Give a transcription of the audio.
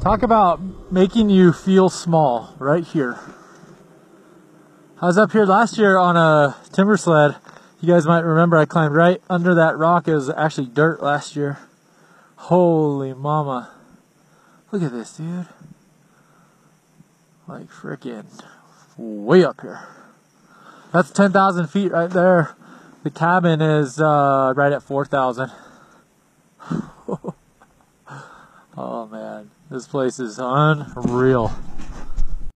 Talk about making you feel small right here. I was up here last year on a timber sled. You guys might remember I climbed right under that rock. It was actually dirt last year. Holy mama. Look at this, dude. Like frickin' way up here. That's 10,000 feet right there. The cabin is right at 4,000. Oh man, this place is unreal.